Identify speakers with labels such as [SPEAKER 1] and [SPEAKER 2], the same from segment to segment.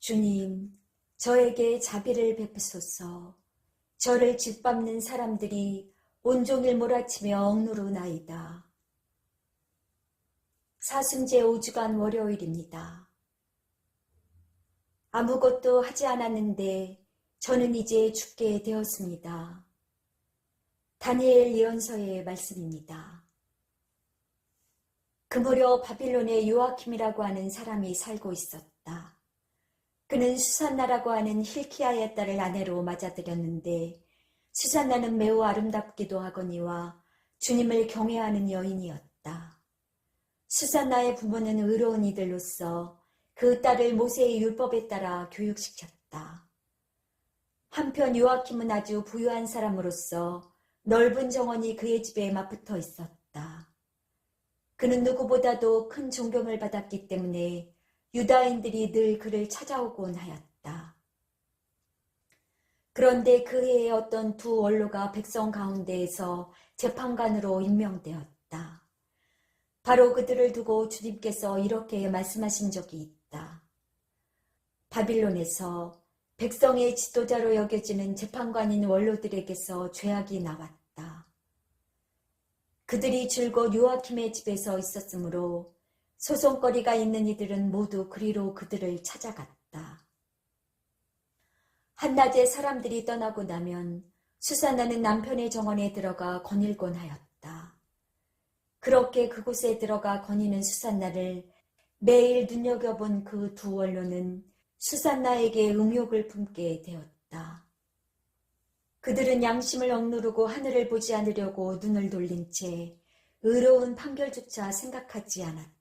[SPEAKER 1] 주님, 저에게 자비를 베푸소서. 저를 짓밟는 사람들이 온종일 몰아치며 억누르나이다. 사순제 5주간 월요일입니다. 아무것도 하지 않았는데 저는 이제 죽게 되었습니다. 다니엘 예언서의 말씀입니다. 그 무렵 바빌론에 요아킴이라고 하는 사람이 살고 있었다. 그는 수산나라고 하는 힐키야의 딸을 아내로 맞아들였는데 수산나는 매우 아름답기도 하거니와 주님을 경외하는 여인이었다. 수산나의 부모는 의로운 이들로서 그 딸을 모세의 율법에 따라 교육시켰다. 한편 요아킴은 아주 부유한 사람으로서 넓은 정원이 그의 집에 맞붙어 있었다. 그는 누구보다도 큰 존경을 받았기 때문에 유다인들이 늘 그를 찾아오곤 하였다. 그런데 그 해에 어떤 두 원로가 백성 가운데에서 재판관으로 임명되었다. 바로 그들을 두고 주님께서 이렇게 말씀하신 적이 있다. 바빌론에서 백성의 지도자로 여겨지는 재판관인 원로들에게서 죄악이 나왔다. 그들이 줄곧 요아킴의 집에서 있었으므로 소송거리가 있는 이들은 모두 그리로 그들을 찾아갔다. 한낮에 사람들이 떠나고 나면 수산나는 남편의 정원에 들어가 거닐곤 하였다. 그렇게 그곳에 들어가 거니는 수산나를 매일 눈여겨본 그 두 원로는 수산나에게 음욕을 품게 되었다. 그들은 양심을 억누르고 하늘을 보지 않으려고 눈을 돌린 채 의로운 판결조차 생각하지 않았다.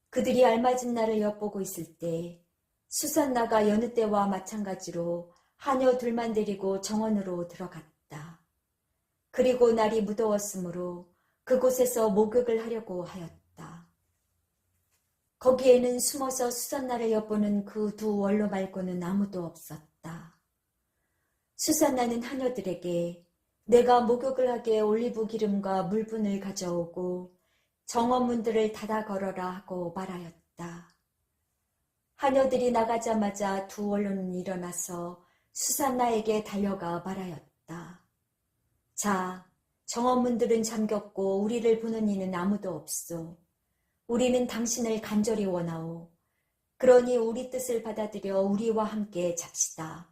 [SPEAKER 1] 그들이 알맞은 날을 엿보고 있을 때 수산나가 여느 때와 마찬가지로 하녀 둘만 데리고 정원으로 들어갔다. 그리고 날이 무더웠으므로 그곳에서 목욕을 하려고 하였다. 거기에는 숨어서 수산나를 엿보는 그 두 원로 말고는 아무도 없었다. 수산나는 하녀들에게 내가 목욕을 하게 올리브 기름과 물분을 가져오고 정원문들을 닫아 걸어라 하고 말하였다. 하녀들이 나가자마자 두 원로는 일어나서 수산나에게 달려가 말하였다. 자, 정원문들은 잠겼고 우리를 보는 이는 아무도 없소. 우리는 당신을 간절히 원하오. 그러니 우리 뜻을 받아들여 우리와 함께 잡시다.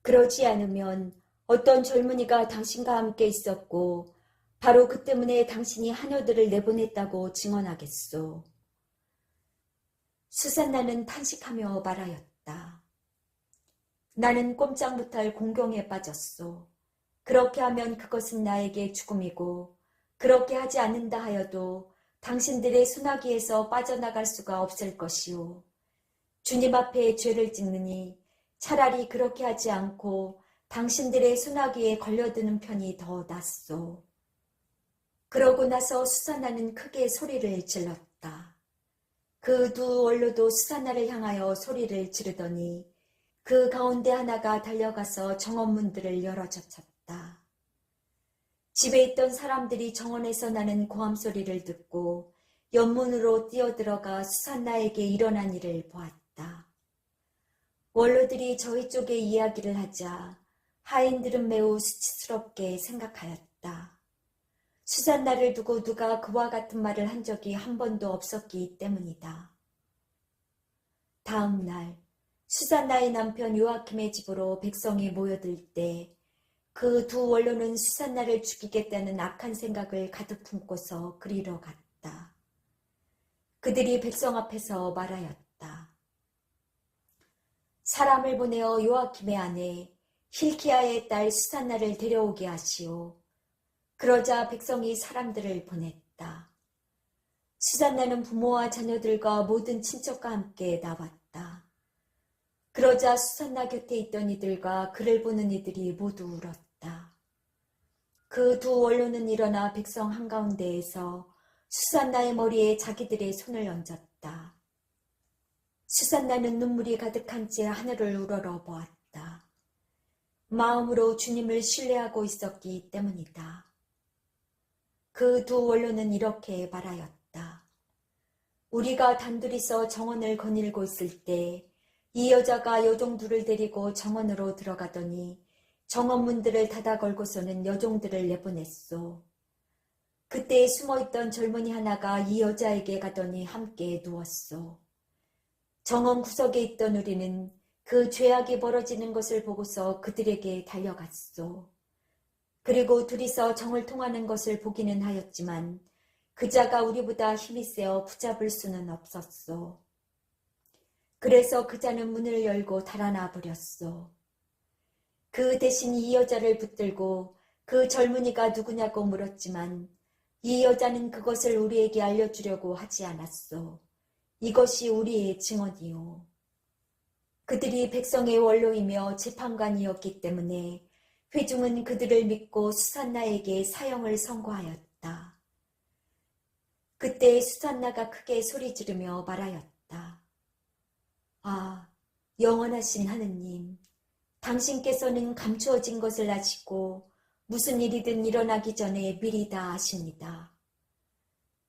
[SPEAKER 1] 그러지 않으면 어떤 젊은이가 당신과 함께 있었고 바로 그 때문에 당신이 하녀들을 내보냈다고 증언하겠소. 수산나는 탄식하며 말하였다. 나는 꼼짝 못할 공경에 빠졌소. 그렇게 하면 그것은 나에게 죽음이고 그렇게 하지 않는다 하여도 당신들의 소나기에서 빠져나갈 수가 없을 것이오. 주님 앞에 죄를 짓느니 차라리 그렇게 하지 않고 당신들의 소나기에 걸려드는 편이 더 낫소. 그러고 나서 수산나는 크게 소리를 질렀다. 그 두 원로도 수산나를 향하여 소리를 지르더니 그 가운데 하나가 달려가서 정원문들을 열어젖혔다. 집에 있던 사람들이 정원에서 나는 고함 소리를 듣고 연문으로 뛰어들어가 수산나에게 일어난 일을 보았다. 원로들이 저희 쪽에 이야기를 하자 하인들은 매우 수치스럽게 생각하였다. 수산나를 두고 누가 그와 같은 말을 한 적이 한 번도 없었기 때문이다. 다음 날 수산나의 남편 요아킴의 집으로 백성이 모여들 때 그 두 원로는 수산나를 죽이겠다는 악한 생각을 가득 품고서 그리로 갔다. 그들이 백성 앞에서 말하였다. 사람을 보내어 요아킴의 아내 힐키야의 딸 수산나를 데려오게 하시오. 그러자 백성이 사람들을 보냈다. 수산나는 부모와 자녀들과 모든 친척과 함께 나왔다. 그러자 수산나 곁에 있던 이들과 그를 보는 이들이 모두 울었다. 그 두 원로는 일어나 백성 한가운데에서 수산나의 머리에 자기들의 손을 얹었다. 수산나는 눈물이 가득한 채 하늘을 우러러 보았다. 마음으로 주님을 신뢰하고 있었기 때문이다. 그 두 원로는 이렇게 말하였다. 우리가 단둘이서 정원을 거닐고 있을 때 이 여자가 여종들을 데리고 정원으로 들어가더니 정원 문들을 닫아 걸고서는 여종들을 내보냈소. 그때 숨어있던 젊은이 하나가 이 여자에게 가더니 함께 누웠소. 정원 구석에 있던 우리는 그 죄악이 벌어지는 것을 보고서 그들에게 달려갔소. 그리고 둘이서 정을 통하는 것을 보기는 하였지만 그 자가 우리보다 힘이 세어 붙잡을 수는 없었소. 그래서 그 자는 문을 열고 달아나 버렸소. 그 대신 이 여자를 붙들고 그 젊은이가 누구냐고 물었지만 이 여자는 그것을 우리에게 알려주려고 하지 않았소. 이것이 우리의 증언이요. 그들이 백성의 원로이며 재판관이었기 때문에 회중은 그들을 믿고 수산나에게 사형을 선고하였다. 그때 수산나가 크게 소리 지르며 말하였다. 아, 영원하신 하느님, 당신께서는 감추어진 것을 아시고 무슨 일이든 일어나기 전에 미리 다 아십니다.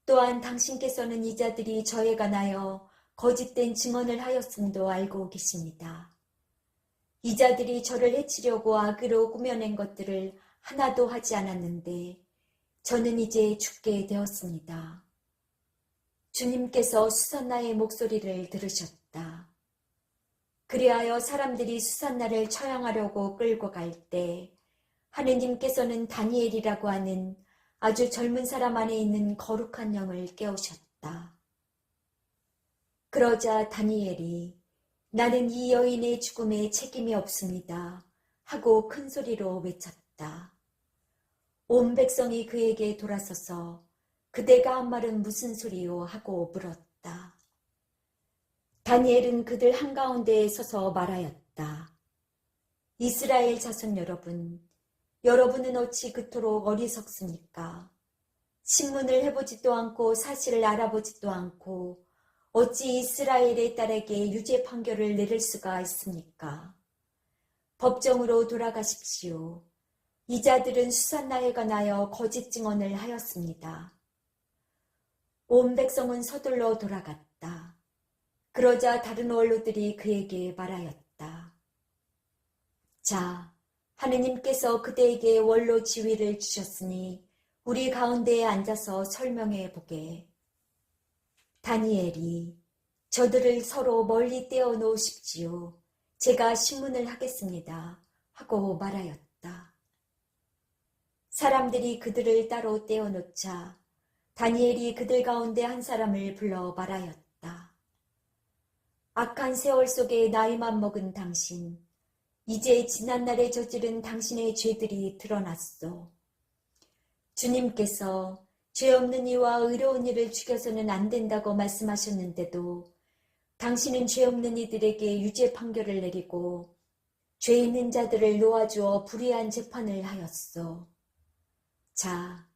[SPEAKER 1] 또한 당신께서는 이 자들이 저에 관하여 거짓된 증언을 하였음도 알고 계십니다. 이 자들이 저를 해치려고 악으로 꾸며낸 것들을 하나도 하지 않았는데 저는 이제 죽게 되었습니다. 주님께서 수산나의 목소리를 들으셨다. 그리하여 사람들이 수산나를 처형하려고 끌고 갈 때 하느님께서는 다니엘이라고 하는 아주 젊은 사람 안에 있는 거룩한 영을 깨우셨다. 그러자 다니엘이 나는 이 여인의 죽음에 책임이 없습니다 하고 큰 소리로 외쳤다. 온 백성이 그에게 돌아서서 그대가 한 말은 무슨 소리요 하고 물었다. 다니엘은 그들 한가운데에 서서 말하였다. 이스라엘 자손 여러분, 여러분은 어찌 그토록 어리석습니까? 신문을 해보지도 않고 사실을 알아보지도 않고 어찌 이스라엘의 딸에게 유죄 판결을 내릴 수가 있습니까? 법정으로 돌아가십시오. 이 자들은 수산나에 관하여 거짓 증언을 하였습니다. 온 백성은 서둘러 돌아갔다. 그러자 다른 원로들이 그에게 말하였다. 자, 하느님께서 그대에게 원로 지위를 주셨으니 우리 가운데에 앉아서 설명해 보게. 다니엘이 저들을 서로 멀리 떼어 놓으십시오. 제가 신문을 하겠습니다. 하고 말하였다. 사람들이 그들을 따로 떼어 놓자 다니엘이 그들 가운데 한 사람을 불러 말하였다. 악한 세월 속에 나이만 먹은 당신, 이제 지난날에 저지른 당신의 죄들이 드러났소. 주님께서 죄 없는 이와 의로운 이를 죽여서는 안 된다고 말씀하셨는데도 당신은 죄 없는 이들에게 유죄 판결을 내리고 죄 있는 자들을 놓아주어 불의한 재판을 하였소. 자,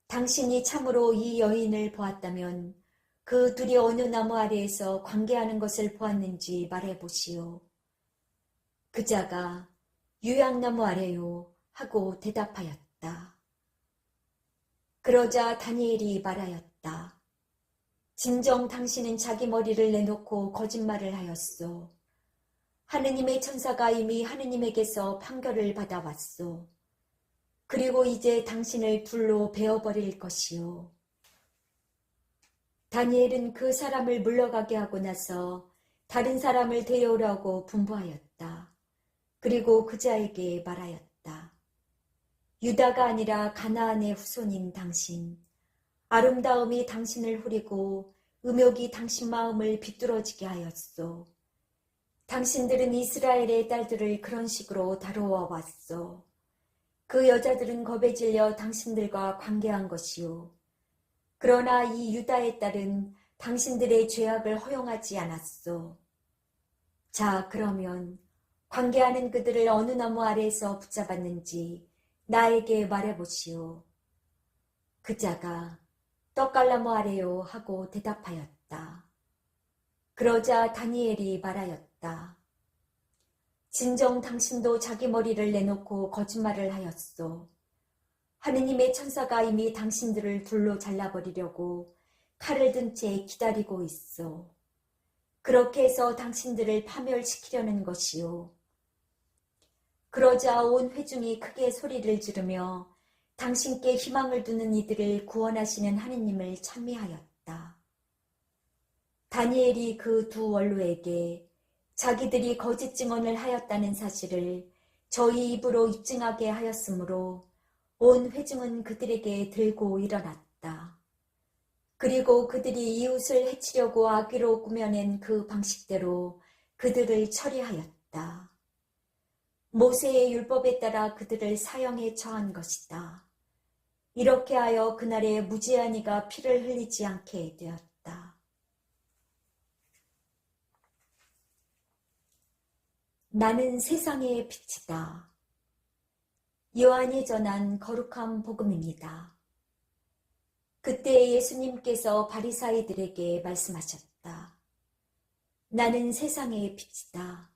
[SPEAKER 1] 당신이 참으로 이 여인을 보았다면 그 둘이 어느 나무 아래에서 관계하는 것을 보았는지 말해보시오. 그 자가 유향나무 아래요 하고 대답하였다. 그러자 다니엘이 말하였다. 진정 당신은 자기 머리를 내놓고 거짓말을 하였소. 하느님의 천사가 이미 하느님에게서 판결을 받아왔소. 그리고 이제 당신을 불로 베어버릴 것이요. 다니엘은 그 사람을 물러가게 하고 나서 다른 사람을 데려오라고 분부하였다. 그리고 그 자에게 말하였다. 유다가 아니라 가나안의 후손인 당신, 아름다움이 당신을 후리고 음욕이 당신 마음을 비뚤어지게 하였소. 당신들은 이스라엘의 딸들을 그런 식으로 다루어 왔소. 그 여자들은 겁에 질려 당신들과 관계한 것이요. 그러나 이 유다의 딸은 당신들의 죄악을 허용하지 않았소. 자, 그러면 관계하는 그들을 어느 나무 아래에서 붙잡았는지 나에게 말해보시오. 그 자가 떡갈나무 아래요 하고 대답하였다. 그러자 다니엘이 말하였다. 진정 당신도 자기 머리를 내놓고 거짓말을 하였소. 하느님의 천사가 이미 당신들을 둘로 잘라버리려고 칼을 든 채 기다리고 있어. 그렇게 해서 당신들을 파멸시키려는 것이요. 그러자 온 회중이 크게 소리를 지르며 당신께 희망을 두는 이들을 구원하시는 하느님을 찬미하였다. 다니엘이 그 두 원로에게 자기들이 거짓 증언을 하였다는 사실을 저희 입으로 입증하게 하였으므로 온 회중은 그들에게 들고 일어났다. 그리고 그들이 이웃을 해치려고 악의로 꾸며낸 그 방식대로 그들을 처리하였다. 모세의 율법에 따라 그들을 사형에 처한 것이다. 이렇게 하여 그날에 무지한 이가 피를 흘리지 않게 되었다. 나는 세상의 빛이다. 요한이 전한 거룩한 복음입니다. 그때 예수님께서 바리사이들에게 말씀하셨다. 나는 세상의 빛이다.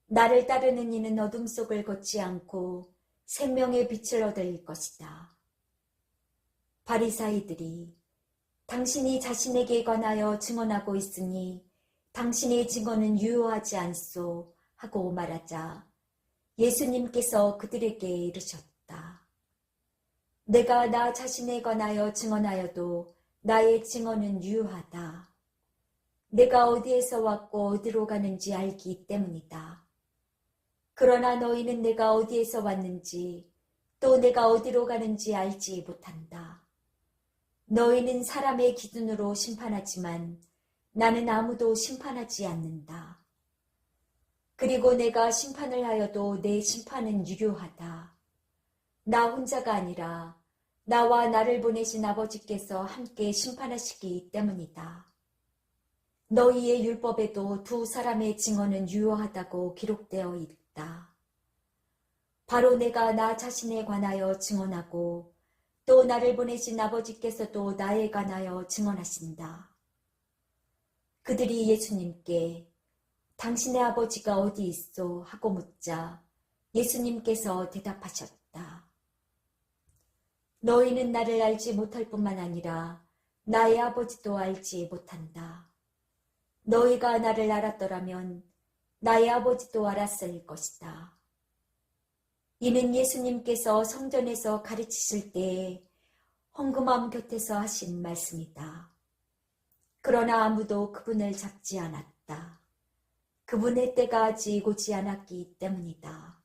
[SPEAKER 1] 나를 따르는 이는 어둠 속을 걷지 않고 생명의 빛을 얻을 것이다. 바리사이들이 당신이 자신에게 관하여 증언하고 있으니 당신의 증언은 유효하지 않소 하고 말하자 예수님께서 그들에게 이르셨다. 내가 나 자신에 관하여 증언하여도 나의 증언은 유효하다. 내가 어디에서 왔고 어디로 가는지 알기 때문이다. 그러나 너희는 내가 어디에서 왔는지 또 내가 어디로 가는지 알지 못한다. 너희는 사람의 기준으로 심판하지만 나는 아무도 심판하지 않는다. 그리고 내가 심판을 하여도 내 심판은 유효하다. 나 혼자가 아니라 나와 나를 보내신 아버지께서 함께 심판하시기 때문이다. 너희의 율법에도 두 사람의 증언은 유효하다고 기록되어 있다. 바로 내가 나 자신에 관하여 증언하고 또 나를 보내신 아버지께서도 나에 관하여 증언하신다. 그들이 예수님께 당신의 아버지가 어디 있소? 하고 묻자 예수님께서 대답하셨다. 너희는 나를 알지 못할 뿐만 아니라 나의 아버지도 알지 못한다. 너희가 나를 알았더라면 나의 아버지도 알았을 것이다. 이는 예수님께서 성전에서 가르치실 때에 헌금함 곁에서 하신 말씀이다. 그러나 아무도 그분을 잡지 않았다. 그분의 때가 아직 오지 않았기 때문이다.